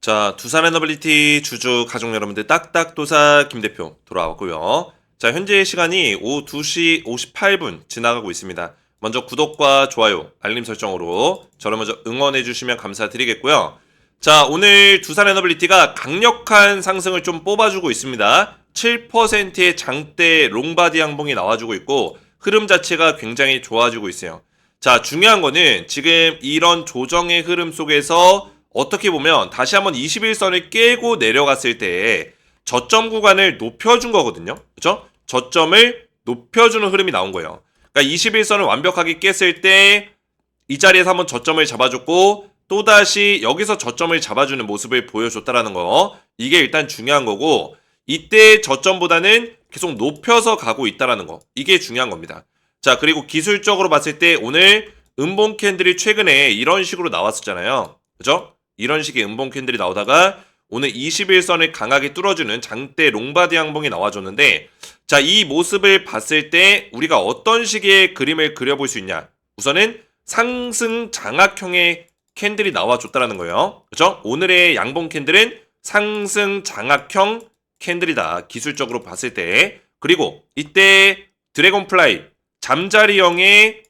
자, 두산 에너빌리티 주주 가족 여러분들 딱딱도사 김대표 돌아왔고요. 자, 현재 시간이 오후 2시 58분 지나가고 있습니다. 먼저 구독과 좋아요, 알림 설정으로 저를 먼저 응원해 주시면 감사드리겠고요. 자, 오늘 두산 에너빌리티가 강력한 상승을 좀 뽑아주고 있습니다. 7%의 장대 롱바디 양봉이 나와주고 있고 흐름 자체가 굉장히 좋아지고 있어요. 자, 중요한 거는 지금 이런 조정의 흐름 속에서 어떻게 보면 다시 한번 21선을 깨고 내려갔을 때 저점 구간을 높여준 거거든요. 그죠? 저점을 높여주는 흐름이 나온 거예요. 그러니까 21선을 완벽하게 깼을 때 이 자리에서 한번 저점을 잡아줬고 또다시 여기서 저점을 잡아주는 모습을 보여줬다라는 거. 이게 일단 중요한 거고 이때 저점보다는 계속 높여서 가고 있다라는 거. 이게 중요한 겁니다. 자, 그리고 기술적으로 봤을 때 오늘 음봉 캔들이 최근에 이런 식으로 나왔었잖아요. 그죠? 이런 식의 음봉 캔들이 나오다가 오늘 21선을 강하게 뚫어주는 장대 롱바디 양봉이 나와줬는데, 자, 이 모습을 봤을 때 우리가 어떤 식의 그림을 그려볼 수 있냐? 우선은 상승 장악형의 캔들이 나와줬다라는 거예요. 그죠? 오늘의 양봉 캔들은 상승 장악형 캔들이다. 기술적으로 봤을 때. 그리고 이때 드래곤플라이 잠자리형의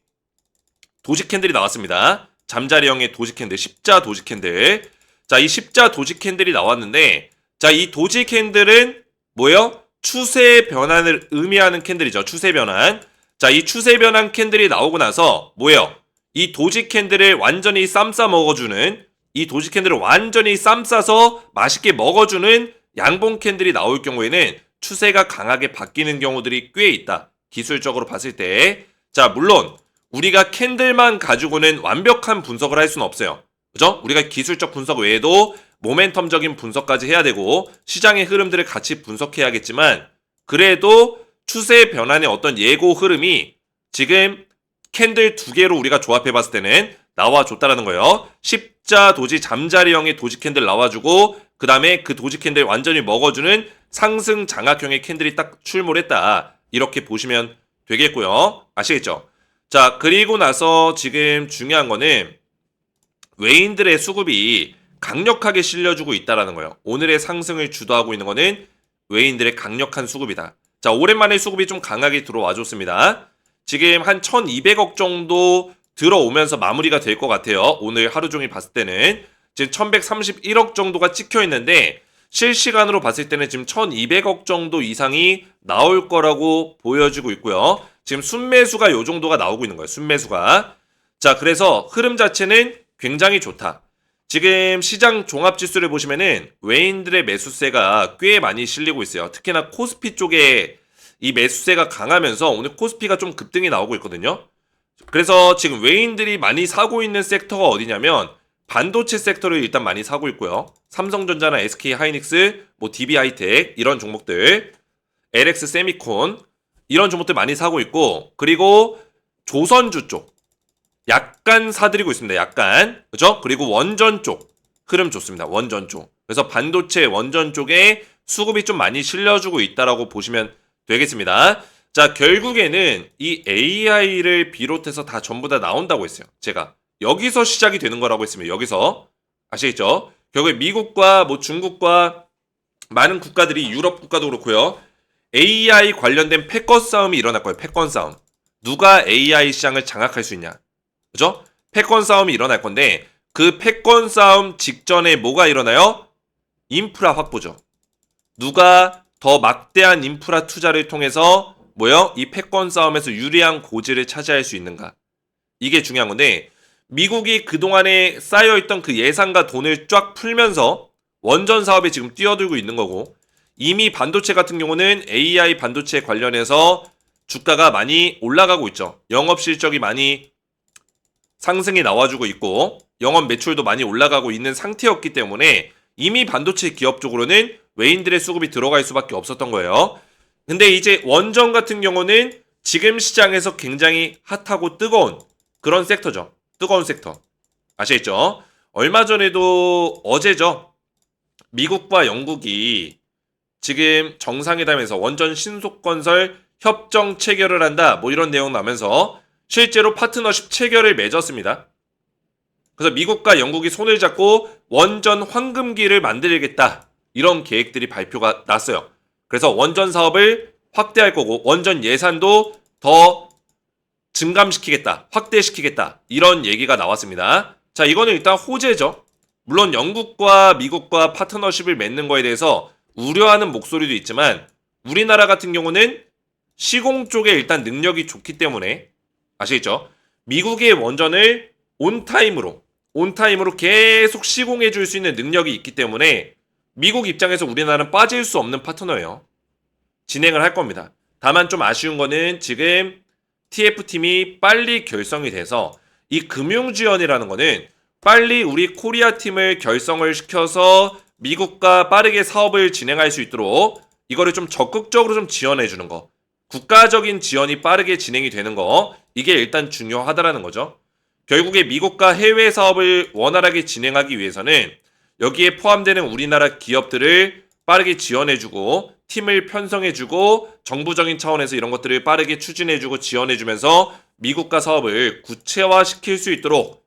도지 캔들이 나왔습니다. 잠자리형의 도지 캔들, 십자 도지 캔들. 자, 이 십자 도지 캔들이 나왔는데, 자, 이 도지 캔들은 뭐예요? 추세 변환을 의미하는 캔들이죠. 추세 변환. 자, 이 추세 변환 캔들이 나오고 나서 뭐예요? 이 도지 캔들을 완전히 쌈싸 먹어주는, 이 도지 캔들을 완전히 쌈 싸서 맛있게 먹어주는 양봉 캔들이 나올 경우에는 추세가 강하게 바뀌는 경우들이 꽤 있다. 기술적으로 봤을 때. 자, 물론 우리가 캔들만 가지고는 완벽한 분석을 할 수는 없어요. 그죠? 우리가 기술적 분석 외에도 모멘텀적인 분석까지 해야 되고 시장의 흐름들을 같이 분석해야겠지만 그래도 추세 변환의 어떤 예고 흐름이 지금 캔들 두 개로 우리가 조합해 봤을 때는 나와줬다라는 거예요. 십자 도지 잠자리형의 도지 캔들 나와주고 그 다음에 그 도지 캔들 완전히 먹어주는 상승 장악형의 캔들이 딱 출몰했다. 이렇게 보시면 되겠고요. 아시겠죠? 자, 그리고 나서 지금 중요한 거는 외인들의 수급이 강력하게 실려주고 있다라는 거예요. 오늘의 상승을 주도하고 있는 거는 외인들의 강력한 수급이다. 자, 오랜만에 수급이 좀 강하게 들어와 줬습니다. 지금 한 1200억 정도 들어오면서 마무리가 될 것 같아요. 오늘 하루 종일 봤을 때는 지금 1131억 정도가 찍혀 있는데 실시간으로 봤을 때는 지금 1200억 정도 이상이 나올 거라고 보여지고 있고요. 지금 순매수가 요 정도가 나오고 있는 거예요. 순매수가. 자, 그래서 흐름 자체는 굉장히 좋다. 지금 시장 종합지수를 보시면은 외인들의 매수세가 꽤 많이 실리고 있어요. 특히나 코스피 쪽에 이 매수세가 강하면서 오늘 코스피가 좀 급등이 나오고 있거든요. 그래서 지금 외인들이 많이 사고 있는 섹터가 어디냐면 반도체 섹터를 일단 많이 사고 있고요. 삼성전자나 SK하이닉스, 뭐 DB하이텍 이런 종목들, LX 세미콘 이런 종목들 많이 사고 있고 그리고 조선주 쪽 약간 사들이고 있습니다. 약간. 그죠? 그리고 원전 쪽 흐름 좋습니다. 원전 쪽. 그래서 반도체 원전 쪽에 수급이 좀 많이 실려주고 있다라고 보시면 되겠습니다. 자, 결국에는 이 AI를 비롯해서 다 전부 다 나온다고 했어요. 제가. 여기서 시작이 되는 거라고 했습니다. 여기서. 아시겠죠? 결국에 미국과 뭐 중국과 많은 국가들이 유럽 국가도 그렇고요. AI 관련된 패권 싸움이 일어날 거예요. 패권 싸움. 누가 AI 시장을 장악할 수 있냐. 그죠? 패권 싸움이 일어날 건데 그 패권 싸움 직전에 뭐가 일어나요? 인프라 확보죠. 누가 더 막대한 인프라 투자를 통해서 뭐요? 이 패권 싸움에서 유리한 고지를 차지할 수 있는가. 이게 중요한 건데 미국이 그동안에 쌓여있던 그 예산과 돈을 쫙 풀면서 원전 사업에 지금 뛰어들고 있는 거고 이미 반도체 같은 경우는 AI 반도체 관련해서 주가가 많이 올라가고 있죠. 영업 실적이 많이 상승이 나와주고 있고 영업 매출도 많이 올라가고 있는 상태였기 때문에 이미 반도체 기업 쪽으로는 외인들의 수급이 들어갈 수밖에 없었던 거예요. 근데 이제 원전 같은 경우는 지금 시장에서 굉장히 핫하고 뜨거운 그런 섹터죠. 뜨거운 섹터. 아시겠죠? 얼마 전에도 어제죠. 미국과 영국이 지금 정상회담에서 원전 신속건설 협정 체결을 한다. 뭐 이런 내용 나면서 실제로 파트너십 체결을 맺었습니다. 그래서 미국과 영국이 손을 잡고 원전 황금기를 만들겠다. 이런 계획들이 발표가 났어요. 그래서 원전 사업을 확대할 거고 원전 예산도 더 증감시키겠다. 확대시키겠다. 이런 얘기가 나왔습니다. 자, 이거는 일단 호재죠. 물론 영국과 미국과 파트너십을 맺는 거에 대해서 우려하는 목소리도 있지만 우리나라 같은 경우는 시공 쪽에 일단 능력이 좋기 때문에 아시겠죠? 미국의 원전을 온타임으로 계속 시공해 줄 수 있는 능력이 있기 때문에 미국 입장에서 우리나라는 빠질 수 없는 파트너예요. 진행을 할 겁니다. 다만 좀 아쉬운 거는 지금 TF팀이 빨리 결성이 돼서 이 금융지원이라는 거는 빨리 우리 코리아 팀을 결성을 시켜서 미국과 빠르게 사업을 진행할 수 있도록 이거를 좀 적극적으로 좀 지원해 주는 거. 국가적인 지원이 빠르게 진행이 되는 거. 이게 일단 중요하다라는 거죠. 결국에 미국과 해외 사업을 원활하게 진행하기 위해서는 여기에 포함되는 우리나라 기업들을 빠르게 지원해주고 팀을 편성해주고 정부적인 차원에서 이런 것들을 빠르게 추진해주고 지원해주면서 미국과 사업을 구체화시킬 수 있도록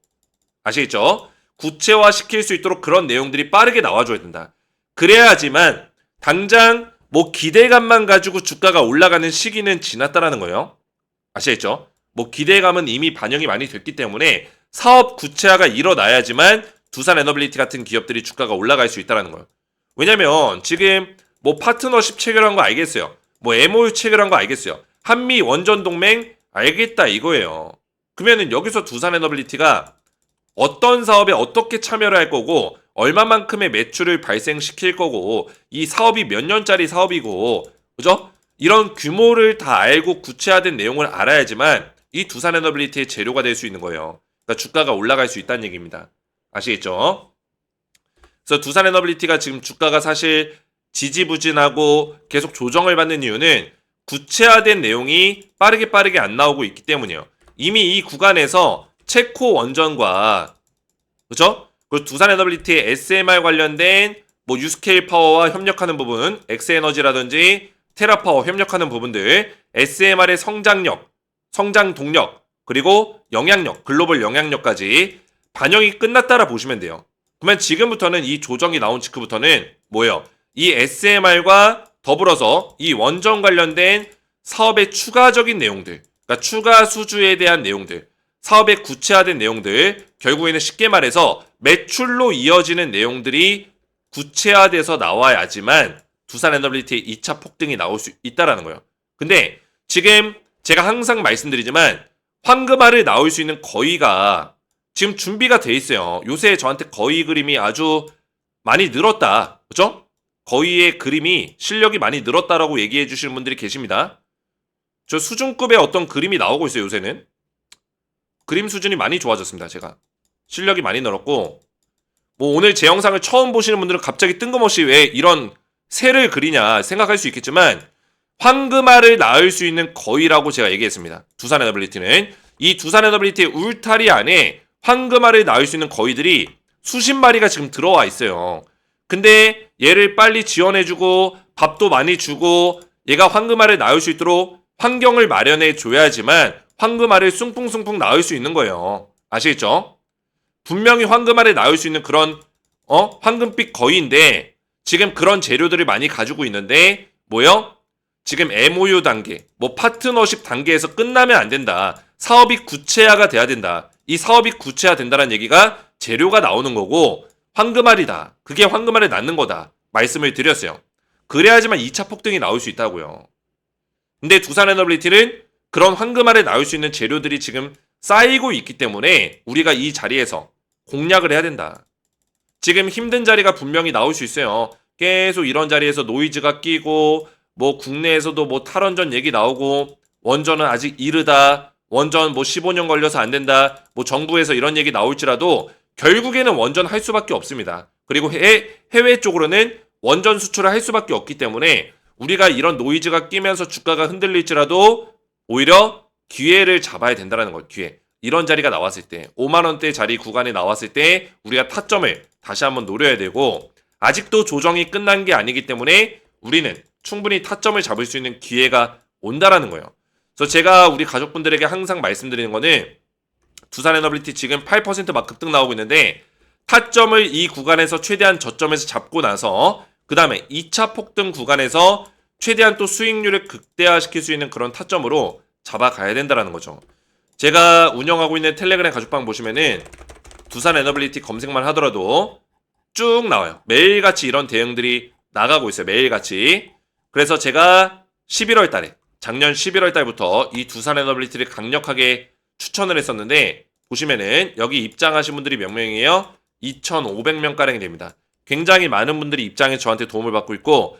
아시겠죠? 구체화시킬 수 있도록 그런 내용들이 빠르게 나와줘야 된다. 그래야지만 당장 뭐 기대감만 가지고 주가가 올라가는 시기는 지났다라는 거예요. 아시겠죠? 뭐 기대감은 이미 반영이 많이 됐기 때문에 사업 구체화가 일어나야지만 두산 에너빌리티 같은 기업들이 주가가 올라갈 수 있다는 거예요. 왜냐면 지금 뭐 파트너십 체결한 거 알겠어요. 뭐 MOU 체결한 거 알겠어요. 한미 원전 동맹 알겠다 이거예요. 그러면은 여기서 두산 에너빌리티가 어떤 사업에 어떻게 참여를 할 거고 얼마만큼의 매출을 발생시킬 거고 이 사업이 몇 년짜리 사업이고 그죠? 이런 규모를 다 알고 구체화된 내용을 알아야지만 이 두산 에너빌리티의 재료가 될 수 있는 거예요. 그러니까 주가가 올라갈 수 있다는 얘기입니다. 아시겠죠? 그래서 두산 에너빌리티가 지금 주가가 사실 지지부진하고 계속 조정을 받는 이유는 구체화된 내용이 빠르게 안 나오고 있기 때문이에요. 이미 이 구간에서 체코 원전과 그렇죠? 그리고 두산 에너빌리티의 SMR 관련된 뭐 유스케일 파워와 협력하는 부분, 엑스에너지라든지 테라파워 협력하는 부분들, SMR의 성장력, 성장 동력, 그리고 영향력, 글로벌 영향력까지 반영이 끝났다라 보시면 돼요. 그러면 지금부터는 이 조정이 나온 직후부터는 뭐예요? 이 SMR과 더불어서 이 원전 관련된 사업의 추가적인 내용들, 그러니까 추가 수주에 대한 내용들, 사업의 구체화된 내용들, 결국에는 쉽게 말해서 매출로 이어지는 내용들이 구체화돼서 나와야지만 두산 에너빌리티의 2차 폭등이 나올 수 있다라는 거예요. 근데 지금 제가 항상 말씀드리지만 황금알을 나올 수 있는 거의가 지금 준비가 돼 있어요. 요새 저한테 거의 그림이 아주 많이 늘었다. 그렇죠? 거의의 그림이 실력이 많이 늘었다라고 얘기해 주시는 분들이 계십니다. 저 수준급의 어떤 그림이 나오고 있어요. 요새는. 그림 수준이 많이 좋아졌습니다. 제가. 실력이 많이 늘었고 뭐 오늘 제 영상을 처음 보시는 분들은 갑자기 뜬금없이 왜 이런 새를 그리냐 생각할 수 있겠지만 황금알을 낳을 수 있는 거위라고 제가 얘기했습니다. 두산 에너빌리티는 이 두산 에너빌리티의 울타리 안에 황금알을 낳을 수 있는 거위들이 수십 마리가 지금 들어와 있어요. 근데 얘를 빨리 지원해주고 밥도 많이 주고 얘가 황금알을 낳을 수 있도록 환경을 마련해 줘야지만 황금알을 숭풍숭풍 낳을 수 있는 거예요. 아시겠죠? 분명히 황금알을 낳을 수 있는 그런 황금빛 거위인데 지금 그런 재료들을 많이 가지고 있는데 뭐요? 지금 MOU 단계, 뭐 파트너십 단계에서 끝나면 안 된다. 사업이 구체화가 돼야 된다. 이 사업이 구체화된다는 얘기가 재료가 나오는 거고 황금알이다. 그게 황금알을 낳는 거다. 말씀을 드렸어요. 그래야지만 2차 폭등이 나올 수 있다고요. 근데 두산 에너빌리티는 그런 황금알을 낳을 수 있는 재료들이 지금 쌓이고 있기 때문에 우리가 이 자리에서 공략을 해야 된다. 지금 힘든 자리가 분명히 나올 수 있어요. 계속 이런 자리에서 노이즈가 끼고 뭐 국내에서도 뭐 탈원전 얘기 나오고 원전은 아직 이르다. 원전 뭐 15년 걸려서 안 된다. 뭐 정부에서 이런 얘기 나올지라도 결국에는 원전 할 수밖에 없습니다. 그리고 해외 쪽으로는 원전 수출을 할 수밖에 없기 때문에 우리가 이런 노이즈가 끼면서 주가가 흔들릴지라도 오히려 기회를 잡아야 된다는 거예요. 기회. 이런 자리가 나왔을 때 5만 원대 자리 구간에 나왔을 때 우리가 타점을 다시 한번 노려야 되고 아직도 조정이 끝난 게 아니기 때문에 우리는 충분히 타점을 잡을 수 있는 기회가 온다라는 거예요. 그래서 제가 우리 가족분들에게 항상 말씀드리는 거는 두산 에너빌리티 지금 8%막 급등 나오고 있는데 타점을 이 구간에서 최대한 저점에서 잡고 나서 그 다음에 2차 폭등 구간에서 최대한 또 수익률을 극대화시킬 수 있는 그런 타점으로 잡아가야 된다는 거죠. 제가 운영하고 있는 텔레그램 가족방 보시면은 두산 에너빌리티 검색만 하더라도 쭉 나와요. 매일같이 이런 대응들이 나가고 있어요. 매일같이. 그래서 제가 11월 달에 작년 11월 달부터 이 두산 에너빌리티를 강력하게 추천을 했었는데 보시면은 여기 입장하신 분들이 몇 명이에요? 2,500명가량이 됩니다. 굉장히 많은 분들이 입장에 저한테 도움을 받고 있고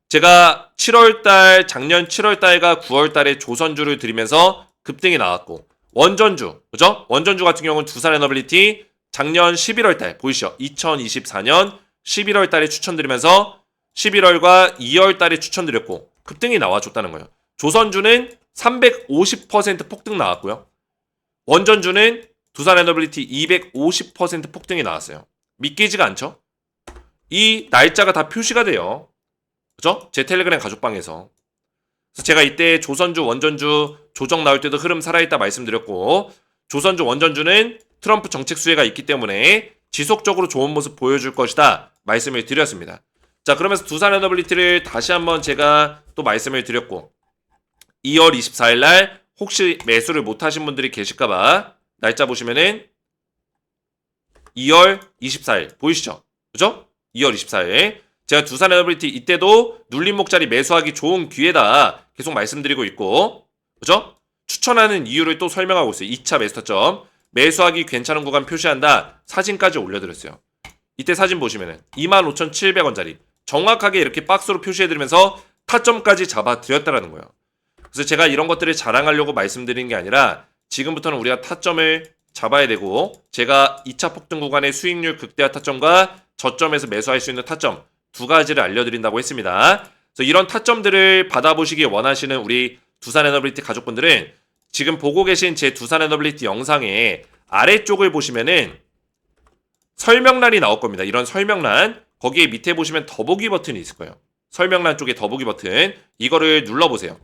제가 7월달 작년 7월달과 9월달에 조선주를 드리면서 급등이 나왔고 원전주 그죠? 원전주 같은 경우는 두산 에너빌리티 작년 11월달 보이시죠? 2024년 11월달에 추천드리면서 11월과 2월달에 추천드렸고 급등이 나와줬다는 거예요. 조선주는 350% 폭등 나왔고요. 원전주는 두산 에너빌리티 250% 폭등이 나왔어요. 믿기지가 않죠? 이 날짜가 다 표시가 돼요. 그죠? 제 텔레그램 가족방에서. 그래서 제가 이때 조선주, 원전주 조정 나올 때도 흐름 살아있다 말씀드렸고 조선주, 원전주는 트럼프 정책 수혜가 있기 때문에 지속적으로 좋은 모습 보여줄 것이다 말씀을 드렸습니다. 자, 그러면서 두산 에너빌리티를 다시 한번 제가 또 말씀을 드렸고 2월 24일 날 혹시 매수를 못하신 분들이 계실까봐 날짜 보시면은 2월 24일 보이시죠? 그죠? 2월 24일 제가 두산 에너빌리티 이때도 눌림목자리 매수하기 좋은 기회다 계속 말씀드리고 있고 그죠? 추천하는 이유를 또 설명하고 있어요. 2차 매수 타점 매수하기 괜찮은 구간 표시한다 사진까지 올려드렸어요. 이때 사진 보시면은 25,700원짜리 정확하게 이렇게 박스로 표시해드리면서 타점까지 잡아드렸다라는 거예요. 그래서 제가 이런 것들을 자랑하려고 말씀드리는 게 아니라 지금부터는 우리가 타점을 잡아야 되고 제가 2차 폭등 구간의 수익률 극대화 타점과 저점에서 매수할 수 있는 타점 두 가지를 알려드린다고 했습니다. 그래서 이런 타점들을 받아보시기 원하시는 우리 두산 에너빌리티 가족분들은 지금 보고 계신 제 두산 에너빌리티 영상의 아래쪽을 보시면은 설명란이 나올 겁니다. 이런 설명란 거기에 밑에 보시면 더보기 버튼이 있을 거예요. 설명란 쪽에 더보기 버튼 이거를 눌러보세요.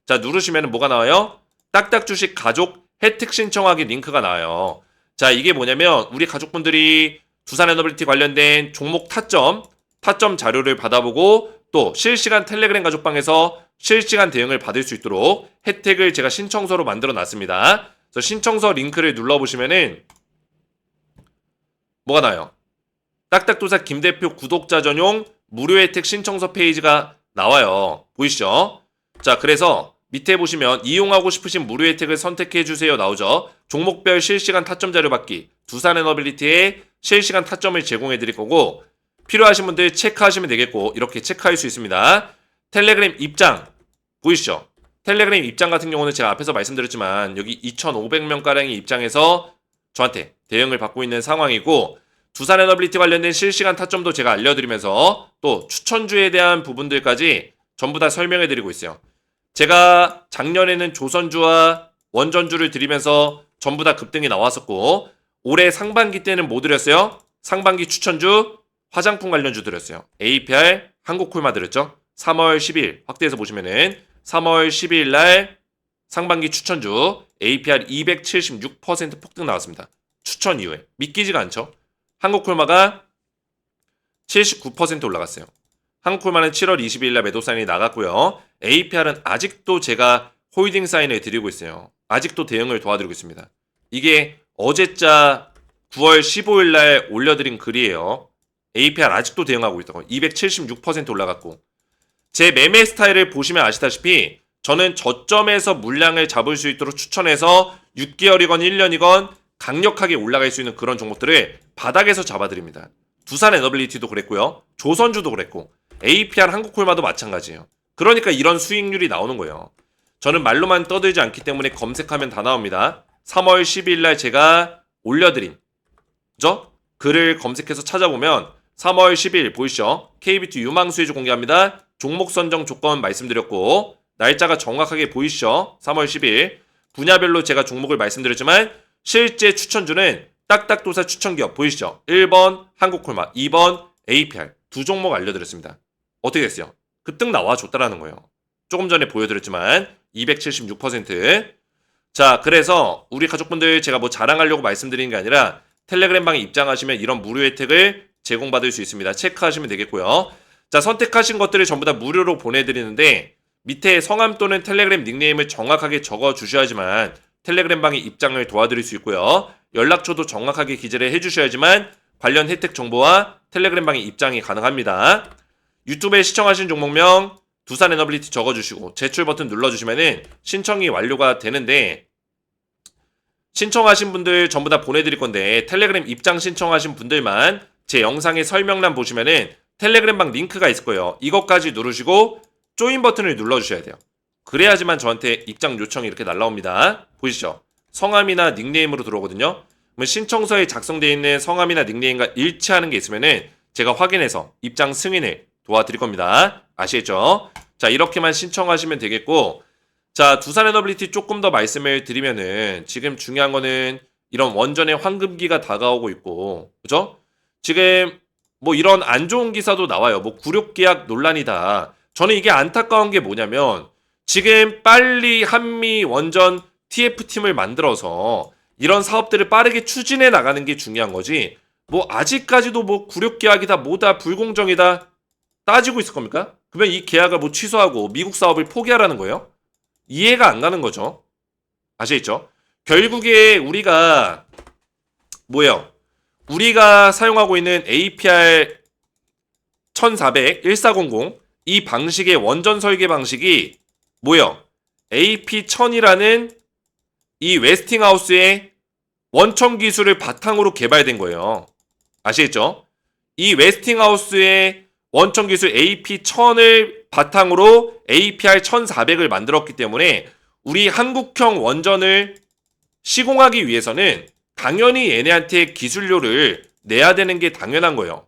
자 누르시면 뭐가 나와요? 딱딱 주식 가족 혜택 신청하기 링크가 나와요. 자 이게 뭐냐면 우리 가족분들이 두산 에너빌리티 관련된 종목 타점 자료를 받아보고 또 실시간 텔레그램 가족방에서 실시간 대응을 받을 수 있도록 혜택을 제가 신청서로 만들어 놨습니다. 그래서 신청서 링크를 눌러보시면은 뭐가 나와요? 딱딱도사 김대표 구독자 전용 무료 혜택 신청서 페이지가 나와요. 보이시죠? 자 그래서 밑에 보시면 이용하고 싶으신 무료 혜택을 선택해주세요 나오죠. 종목별 실시간 타점 자료 받기 두산 에너빌리티의 실시간 타점을 제공해 드릴 거고 필요하신 분들 체크하시면 되겠고 이렇게 체크할 수 있습니다. 텔레그램 입장 보이시죠? 텔레그램 입장 같은 경우는 제가 앞에서 말씀드렸지만 여기 2,500명가량이 입장해서 저한테 대응을 받고 있는 상황이고 두산 에너빌리티 관련된 실시간 타점도 제가 알려드리면서 또 추천주에 대한 부분들까지 전부 다 설명해 드리고 있어요. 제가 작년에는 조선주와 원전주를 드리면서 전부 다 급등이 나왔었고 올해 상반기 때는 뭐 드렸어요? 상반기 추천주 화장품 관련주 드렸어요. APR 한국콜마 드렸죠. 3월 10일 확대해서 보시면은 3월 12일 날 상반기 추천주 APR 276% 폭등 나왔습니다. 추천 이후에 믿기지가 않죠. 한국콜마가 79% 올라갔어요. 한국콜마는 7월 22일 날 매도 사인이 나갔고요. APR은 아직도 제가 홀딩 사인을 드리고 있어요. 아직도 대응을 도와드리고 있습니다. 이게 어제자 9월 15일 날 올려드린 글이에요. APR 아직도 대응하고 있다고 276% 올라갔고 제 매매 스타일을 보시면 아시다시피 저는 저점에서 물량을 잡을 수 있도록 추천해서 6개월이건 1년이건 강력하게 올라갈 수 있는 그런 종목들을 바닥에서 잡아드립니다. 두산 에너빌리티도 그랬고요. 조선주도 그랬고 APR 한국콜마도 마찬가지예요. 그러니까 이런 수익률이 나오는 거예요. 저는 말로만 떠들지 않기 때문에 검색하면 다 나옵니다. 3월 12일 날 제가 올려드린 그죠? 글을 검색해서 찾아보면 3월 10일 보이시죠? KBT 유망수혜주 공개합니다. 종목 선정 조건 말씀드렸고 날짜가 정확하게 보이시죠? 3월 10일 분야별로 제가 종목을 말씀드렸지만 실제 추천주는 딱딱도사 추천기업 보이시죠? 1번 한국콜마 2번 APR 두 종목 알려드렸습니다. 어떻게 됐어요? 급등 나와줬다라는 거예요. 조금 전에 보여드렸지만 276%. 자, 그래서 우리 가족분들 제가 뭐 자랑하려고 말씀드리는 게 아니라 텔레그램방에 입장하시면 이런 무료 혜택을 제공받을 수 있습니다. 체크하시면 되겠고요. 자, 선택하신 것들을 전부 다 무료로 보내드리는데 밑에 성함 또는 텔레그램 닉네임을 정확하게 적어주셔야지만 텔레그램방에 입장을 도와드릴 수 있고요. 연락처도 정확하게 기재를 해주셔야지만 관련 혜택 정보와 텔레그램방에 입장이 가능합니다. 유튜브에 시청하신 종목명 두산 에너빌리티 적어주시고 제출 버튼 눌러주시면은 신청이 완료가 되는데 신청하신 분들 전부 다 보내드릴 건데 텔레그램 입장 신청하신 분들만 제 영상의 설명란 보시면은 텔레그램방 링크가 있을 거예요. 이것까지 누르시고 조인 버튼을 눌러주셔야 돼요. 그래야지만 저한테 입장 요청이 이렇게 날라옵니다. 보이시죠? 성함이나 닉네임으로 들어오거든요. 그러면 신청서에 작성되어 있는 성함이나 닉네임과 일치하는 게 있으면은 제가 확인해서 입장 승인을 도와드릴 겁니다. 아시겠죠? 자, 이렇게만 신청하시면 되겠고, 자, 두산 에너빌리티 조금 더 말씀을 드리면은 지금 중요한 거는 이런 원전의 황금기가 다가오고 있고, 그죠? 지금 뭐 이런 안 좋은 기사도 나와요. 뭐 굴욕 계약 논란이다. 저는 이게 안타까운 게 뭐냐면 지금 빨리 한미 원전 TF팀을 만들어서 이런 사업들을 빠르게 추진해 나가는 게 중요한 거지. 뭐 아직까지도 뭐 굴욕 계약이다 뭐다 불공정이다 따지고 있을 겁니까? 그러면 이 계약을 뭐 취소하고 미국 사업을 포기하라는 거예요? 이해가 안 가는 거죠. 아시겠죠? 결국에 우리가 뭐예요? 우리가 사용하고 있는 APR 1400, 1400 이 방식의 원전 설계 방식이 뭐예요? AP1000이라는 이 웨스팅하우스의 원천 기술을 바탕으로 개발된 거예요. 아시겠죠? 이 웨스팅하우스의 원천 기술 AP1000을 바탕으로 APR 1400을 만들었기 때문에 우리 한국형 원전을 시공하기 위해서는 당연히 얘네한테 기술료를 내야 되는 게 당연한 거예요.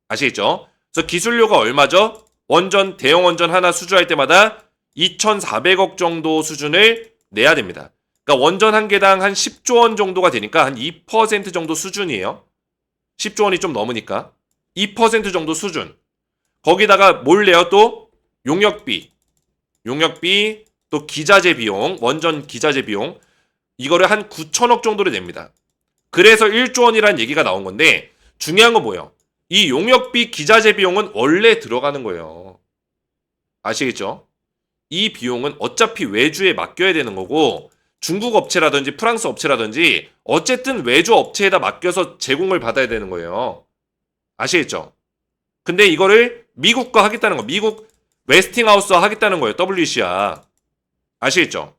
아시겠죠? 그래서 기술료가 얼마죠? 원전, 대형 원전 하나 수주할 때마다 2,400억 정도 수준을 내야 됩니다. 그러니까 원전 한 개당 한 10조 원 정도가 되니까 한 2% 정도 수준이에요. 10조 원이 좀 넘으니까 2% 정도 수준. 거기다가 뭘 내요? 또 용역비, 또 기자재 비용, 원전 기자재 비용 이거를 한 9천억 정도를 냅니다. 그래서 1조 원이라는 얘기가 나온 건데 중요한 건 뭐예요? 이 용역비 기자재 비용은 원래 들어가는 거예요. 아시겠죠? 이 비용은 어차피 외주에 맡겨야 되는 거고 중국 업체라든지 프랑스 업체라든지 어쨌든 외주 업체에다 맡겨서 제공을 받아야 되는 거예요. 아시겠죠? 근데 이거를 미국과 하겠다는 거. 미국 웨스팅하우스와 하겠다는 거예요. WC야. 아시겠죠?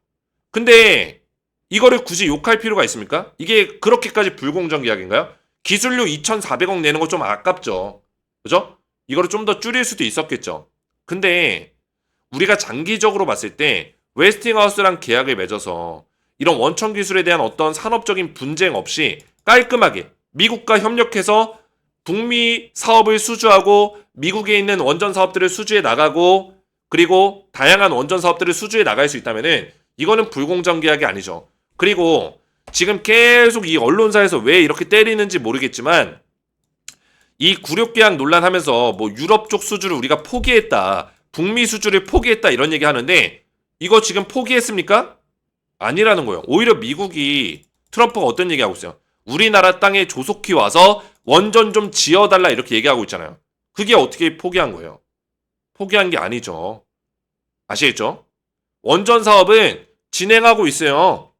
근데 이거를 굳이 욕할 필요가 있습니까? 이게 그렇게까지 불공정 계약인가요? 기술료 2,400억 내는 거 좀 아깝죠. 그죠? 이거를 좀 더 줄일 수도 있었겠죠. 근데 우리가 장기적으로 봤을 때 웨스팅하우스랑 계약을 맺어서 이런 원천 기술에 대한 어떤 산업적인 분쟁 없이 깔끔하게 미국과 협력해서 북미 사업을 수주하고 미국에 있는 원전 사업들을 수주해 나가고 그리고 다양한 원전 사업들을 수주해 나갈 수 있다면은 이거는 불공정 계약이 아니죠. 그리고 지금 계속 이 언론사에서 왜 이렇게 때리는지 모르겠지만 이 굴욕 계약 논란하면서 뭐 유럽 쪽 수주를 우리가 포기했다. 북미 수주를 포기했다 이런 얘기 하는데 이거 지금 포기했습니까? 아니라는 거예요. 오히려 미국이 트럼프가 어떤 얘기하고 있어요? 우리나라 땅에 조속히 와서 원전 좀 지어달라 이렇게 얘기하고 있잖아요. 그게 어떻게 포기한 거예요? 포기한 게 아니죠. 아시겠죠? 원전 사업은 진행하고 있어요.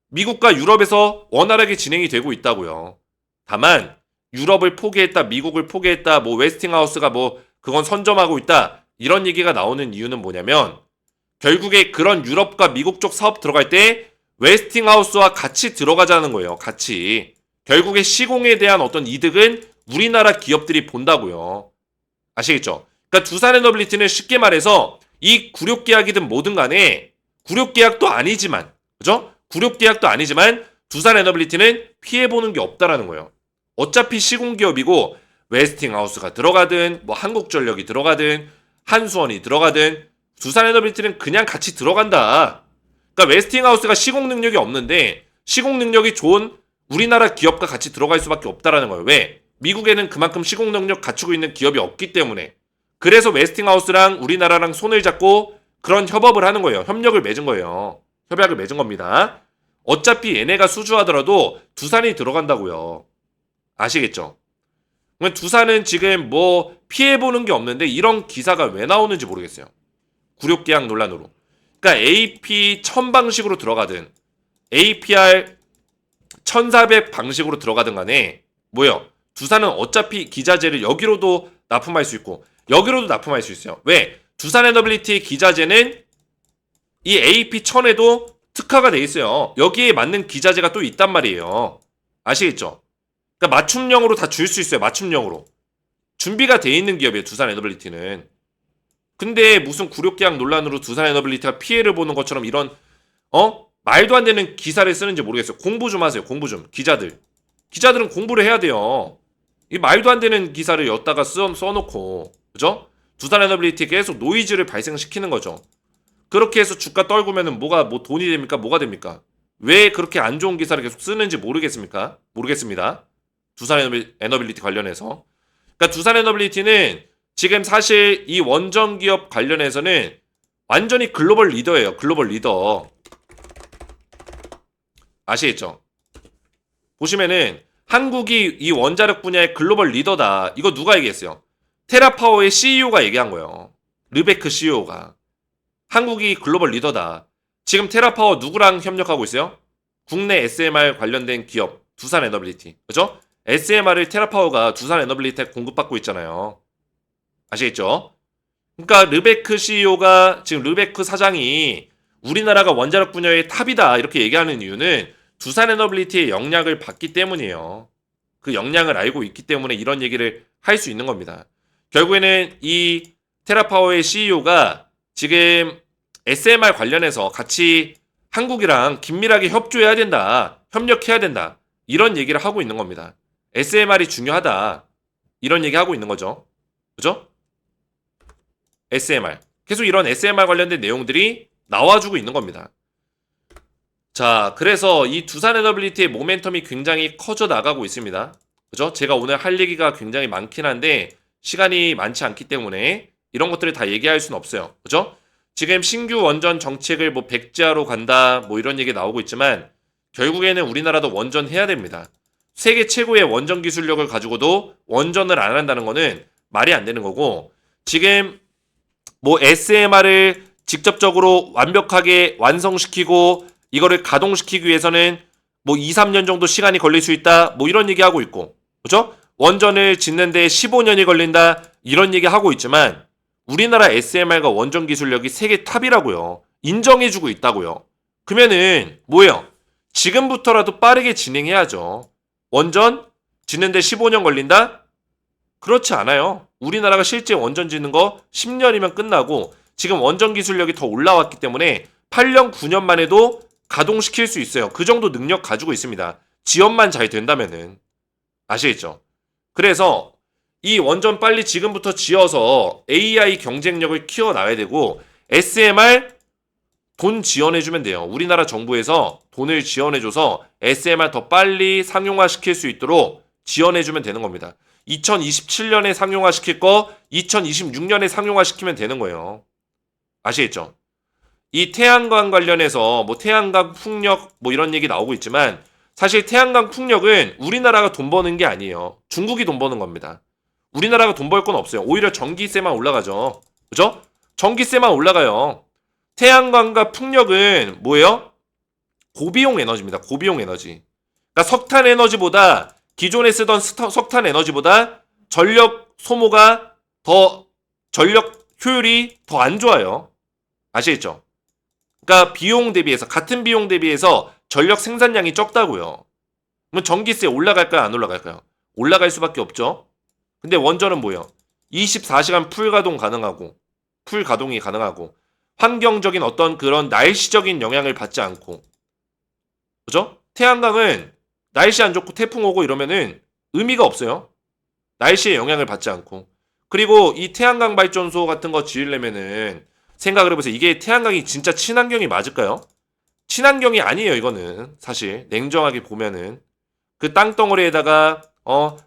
미국과 유럽에서 원활하게 진행이 되고 있다고요. 다만 유럽을 포기했다, 미국을 포기했다, 뭐 웨스팅하우스가 뭐 그건 선점하고 있다 이런 얘기가 나오는 이유는 뭐냐면 결국에 그런 유럽과 미국 쪽 사업 들어갈 때 웨스팅하우스와 같이 들어가자는 거예요. 같이. 결국에 시공에 대한 어떤 이득은 우리나라 기업들이 본다고요. 아시겠죠? 그러니까 두산 에너빌리티는 쉽게 말해서 이 굴욕 계약이든 뭐든 간에 굴욕 계약도 아니지만 그죠? 굴욕 계약도 아니지만 두산 에너빌리티는 피해보는 게 없다라는 거예요. 어차피 시공기업이고 웨스팅하우스가 들어가든 뭐 한국전력이 들어가든 한수원이 들어가든 두산 에너빌리티는 그냥 같이 들어간다. 그러니까 웨스팅하우스가 시공 능력이 없는데 시공 능력이 좋은 우리나라 기업과 같이 들어갈 수밖에 없다라는 거예요. 왜? 미국에는 그만큼 시공 능력 갖추고 있는 기업이 없기 때문에. 그래서 웨스팅하우스랑 우리나라랑 손을 잡고 그런 협업을 하는 거예요. 협력을 맺은 거예요. 협약을 맺은 겁니다. 어차피 얘네가 수주하더라도 두산이 들어간다고요. 아시겠죠? 그러면 두산은 지금 뭐 피해보는 게 없는데 이런 기사가 왜 나오는지 모르겠어요. 굴욕계약 논란으로. 그러니까 AP 1000 방식으로 들어가든 APR 1400 방식으로 들어가든 간에 뭐예요? 두산은 어차피 기자재를 여기로도 납품할 수 있고 여기로도 납품할 수 있어요. 왜? 두산 에너빌리티 기자재는 이 AP 1000에도 특화가 돼 있어요. 여기에 맞는 기자재가 또 있단 말이에요. 아시겠죠? 그러니까 맞춤형으로 다 줄 수 있어요. 맞춤형으로. 준비가 돼 있는 기업이에요. 두산 에너빌리티는. 근데 무슨 굴욕계약 논란으로 두산 에너빌리티가 피해를 보는 것처럼 이런 말도 안 되는 기사를 쓰는지 모르겠어요. 공부 좀 하세요. 공부 좀. 기자들은 공부를 해야 돼요. 이 말도 안 되는 기사를 엿다가 써놓고 그죠? 두산 에너빌리티 계속 노이즈를 발생시키는 거죠. 그렇게 해서 주가 떨구면은 뭐가 뭐 돈이 됩니까? 뭐가 됩니까? 왜 그렇게 안 좋은 기사를 계속 쓰는지 모르겠습니까? 모르겠습니다. 두산 에너빌리티 관련해서. 그러니까 두산 에너빌리티는 지금 사실 이 원전 기업 관련해서는 완전히 글로벌 리더예요. 글로벌 리더. 아시겠죠? 보시면은 한국이 이 원자력 분야의 글로벌 리더다. 이거 누가 얘기했어요? 테라파워의 CEO가 얘기한 거예요. 르베크 CEO가. 한국이 글로벌 리더다. 지금 테라파워 누구랑 협력하고 있어요? 국내 SMR 관련된 기업 두산 에너빌리티. 그죠? SMR을 테라파워가 두산 에너빌리티에 공급받고 있잖아요. 아시겠죠? 그러니까 르베크 CEO가 지금 르베크 사장이 우리나라가 원자력 분야의 탑이다 이렇게 얘기하는 이유는 두산 에너빌리티의 역량을 봤기 때문이에요. 그 역량을 알고 있기 때문에 이런 얘기를 할 수 있는 겁니다. 결국에는 이 테라파워의 CEO가 지금 SMR 관련해서 같이 한국이랑 긴밀하게 협조해야 된다. 협력해야 된다. 이런 얘기를 하고 있는 겁니다. SMR이 중요하다. 이런 얘기 하고 있는 거죠. 그죠? SMR. 계속 이런 SMR 관련된 내용들이 나와주고 있는 겁니다. 자, 그래서 이 두산 에너빌리티의 모멘텀이 굉장히 커져 나가고 있습니다. 그죠? 제가 오늘 할 얘기가 굉장히 많긴 한데 시간이 많지 않기 때문에 이런 것들을 다 얘기할 수는 없어요. 그죠? 지금 신규 원전 정책을 뭐 백지화로 간다 뭐 이런 얘기 나오고 있지만 결국에는 우리나라도 원전 해야 됩니다. 세계 최고의 원전 기술력을 가지고도 원전을 안 한다는 거는 말이 안 되는 거고 지금 뭐 SMR을 직접적으로 완벽하게 완성시키고 이거를 가동시키기 위해서는 뭐 2, 3년 정도 시간이 걸릴 수 있다 뭐 이런 얘기하고 있고 그죠? 원전을 짓는데 15년이 걸린다 이런 얘기하고 있지만 우리나라 SMR과 원전 기술력이 세계 탑이라고요. 인정해주고 있다고요. 그러면은 뭐예요? 지금부터라도 빠르게 진행해야죠. 원전 짓는데 15년 걸린다? 그렇지 않아요. 우리나라가 실제 원전 짓는 거 10년이면 끝나고 지금 원전 기술력이 더 올라왔기 때문에 8년, 9년만 해도 가동시킬 수 있어요. 그 정도 능력 가지고 있습니다. 지원만 잘 된다면은. 아시겠죠? 그래서 이 원전 빨리 지금부터 지어서 AI 경쟁력을 키워나가야 되고 SMR 돈 지원해주면 돼요. 우리나라 정부에서 돈을 지원해줘서 SMR 더 빨리 상용화시킬 수 있도록 지원해주면 되는 겁니다. 2027년에 상용화시킬 거 2026년에 상용화시키면 되는 거예요. 아시겠죠? 이 태양광 관련해서 뭐 태양광 풍력 뭐 이런 얘기 나오고 있지만 사실 태양광 풍력은 우리나라가 돈 버는 게 아니에요. 중국이 돈 버는 겁니다. 우리나라가 돈 벌 건 없어요. 오히려 전기세만 올라가죠. 그죠? 전기세만 올라가요. 태양광과 풍력은 뭐예요? 고비용 에너지입니다. 고비용 에너지. 그러니까 석탄 에너지보다 기존에 쓰던 석탄 에너지보다 전력 소모가 더 전력 효율이 더 안 좋아요. 아시겠죠? 그러니까 비용 대비해서 같은 비용 대비해서 전력 생산량이 적다고요. 그럼 전기세 올라갈까요? 안 올라갈까요? 올라갈 수밖에 없죠. 근데 원전은 뭐예요? 24시간 풀가동 가능하고 풀가동이 가능하고 환경적인 어떤 그런 날씨적인 영향을 받지 않고 그죠? 태양광은 날씨 안 좋고 태풍 오고 이러면은 의미가 없어요. 날씨에 영향을 받지 않고 그리고 이 태양광 발전소 같은 거 지으려면은 생각을 해보세요. 이게 태양광이 진짜 친환경이 맞을까요? 친환경이 아니에요. 이거는 사실 냉정하게 보면은 그 땅덩어리에다가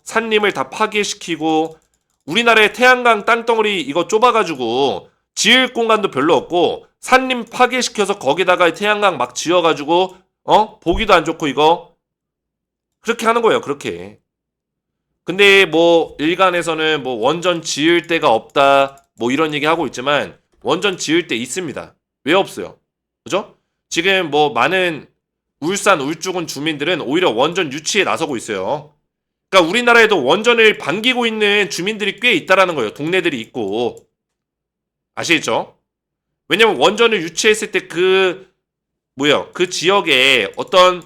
산림을 다 파괴시키고 우리나라의 태양광 땅덩어리 이거 좁아가지고 지을 공간도 별로 없고 산림 파괴시켜서 거기다가 태양광 막 지어가지고 보기도 안 좋고 이거 그렇게 하는 거예요. 그렇게. 근데 뭐 일간에서는 뭐 원전 지을 데가 없다 뭐 이런 얘기 하고 있지만 원전 지을 데 있습니다. 왜 없어요? 그죠? 지금 뭐 많은 울산 울주군 주민들은 오히려 원전 유치에 나서고 있어요. 그러니까 우리나라에도 원전을 반기고 있는 주민들이 꽤 있다라는 거예요. 동네들이 있고. 아시겠죠? 왜냐면 원전을 유치했을 때 그 지역의 어떤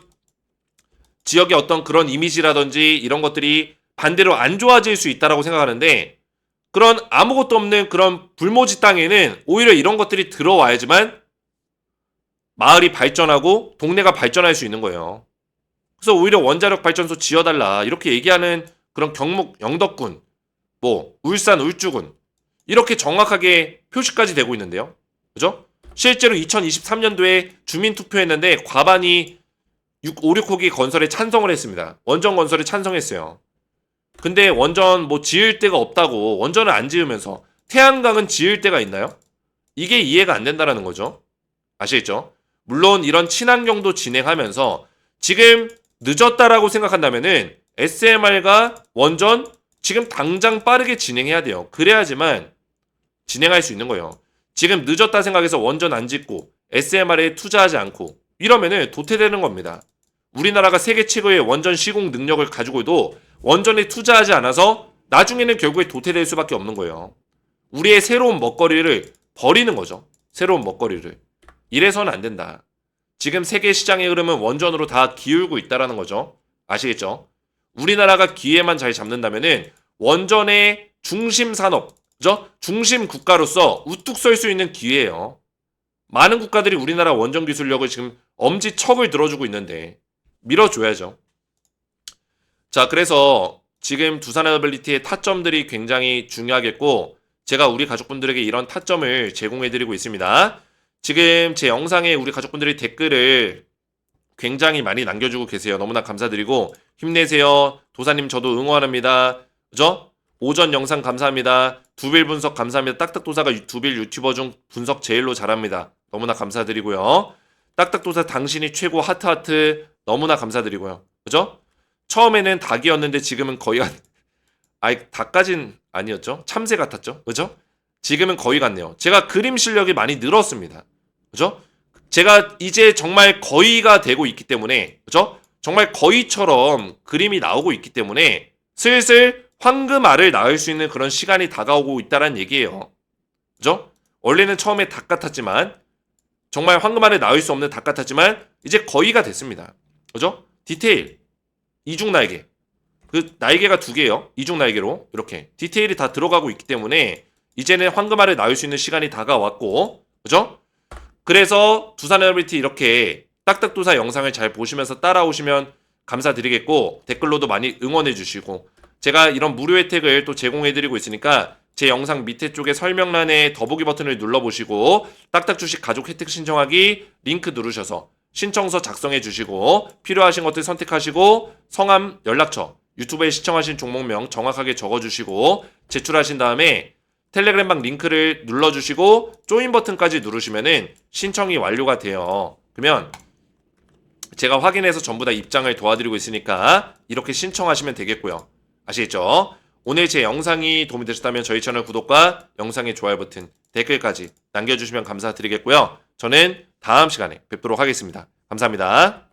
그런 이미지라든지 이런 것들이 반대로 안 좋아질 수 있다라고 생각하는데 그런 아무것도 없는 그런 불모지 땅에는 오히려 이런 것들이 들어와야지만 마을이 발전하고 동네가 발전할 수 있는 거예요. 그래서 오히려 원자력 발전소 지어달라 이렇게 얘기하는 그런 경북 영덕군, 뭐 울산 울주군 이렇게 정확하게 표시까지 되고 있는데요. 그죠? 실제로 2023년도에 주민투표했는데 과반이 5,6호기 건설에 찬성을 했습니다. 원전 건설에 찬성했어요. 근데 원전 뭐 지을 데가 없다고 원전을 안 지으면서 태양광은 지을 데가 있나요? 이게 이해가 안 된다라는 거죠. 아시겠죠? 물론 이런 친환경도 진행하면서 지금 늦었다라고 생각한다면은 SMR과 원전 지금 당장 빠르게 진행해야 돼요. 그래야지만 진행할 수 있는 거예요. 지금 늦었다 생각해서 원전 안 짓고 SMR에 투자하지 않고 이러면은 도태되는 겁니다. 우리나라가 세계 최고의 원전 시공 능력을 가지고도 원전에 투자하지 않아서 나중에는 결국에 도태될 수밖에 없는 거예요. 우리의 새로운 먹거리를 버리는 거죠. 새로운 먹거리를. 이래서는 안 된다. 지금 세계 시장의 흐름은 원전으로 다 기울고 있다라는 거죠. 아시겠죠? 우리나라가 기회만 잘 잡는다면은 원전의 중심 산업, 그죠? 중심 국가로서 우뚝 설 수 있는 기회예요. 많은 국가들이 우리나라 원전 기술력을 지금 엄지척을 들어주고 있는데 밀어줘야죠. 자, 그래서 지금 두산에너빌리티의 타점들이 굉장히 중요하겠고 제가 우리 가족분들에게 이런 타점을 제공해드리고 있습니다. 지금 제 영상에 우리 가족분들이 댓글을 굉장히 많이 남겨주고 계세요. 너무나 감사드리고 힘내세요. 도사님 저도 응원합니다. 그죠? 오전 영상 감사합니다. 두빌 분석 감사합니다. 딱딱도사가 두빌 유튜버 중 분석 제일로 잘합니다. 너무나 감사드리고요. 딱딱도사 당신이 최고 하트하트 너무나 감사드리고요. 그죠? 처음에는 닭이었는데 지금은 거의 닭까진 아니었죠? 참새 같았죠? 그죠? 지금은 거의 같네요. 제가 그림 실력이 많이 늘었습니다. 그죠? 제가 이제 정말 거의가 되고 있기 때문에, 그죠? 정말 거의처럼 그림이 나오고 있기 때문에 슬슬 황금알을 낳을 수 있는 그런 시간이 다가오고 있다는 얘기예요. 그죠? 원래는 처음에 닭 같았지만, 정말 황금알을 낳을 수 없는 닭 같았지만, 이제 거의가 됐습니다. 그죠? 디테일. 이중 날개. 그 날개가 두 개예요. 이중 날개로. 이렇게. 디테일이 다 들어가고 있기 때문에, 이제는 황금알을 낳을 수 있는 시간이 다가왔고, 그죠? 그래서 두산에너빌리티 이렇게 딱딱도사 영상을 잘 보시면서 따라오시면 감사드리겠고 댓글로도 많이 응원해 주시고 제가 이런 무료 혜택을 또 제공해 드리고 있으니까 제 영상 밑에 쪽에 설명란에 더보기 버튼을 눌러보시고 딱딱주식 가족 혜택 신청하기 링크 누르셔서 신청서 작성해 주시고 필요하신 것들 선택하시고 성함, 연락처, 유튜브에 시청하신 종목명 정확하게 적어주시고 제출하신 다음에 텔레그램방 링크를 눌러주시고 조인 버튼까지 누르시면은 신청이 완료가 돼요. 그러면 제가 확인해서 전부 다 입장을 도와드리고 있으니까 이렇게 신청하시면 되겠고요. 아시겠죠? 오늘 제 영상이 도움이 되셨다면 저희 채널 구독과 영상의 좋아요 버튼, 댓글까지 남겨주시면 감사드리겠고요. 저는 다음 시간에 뵙도록 하겠습니다. 감사합니다.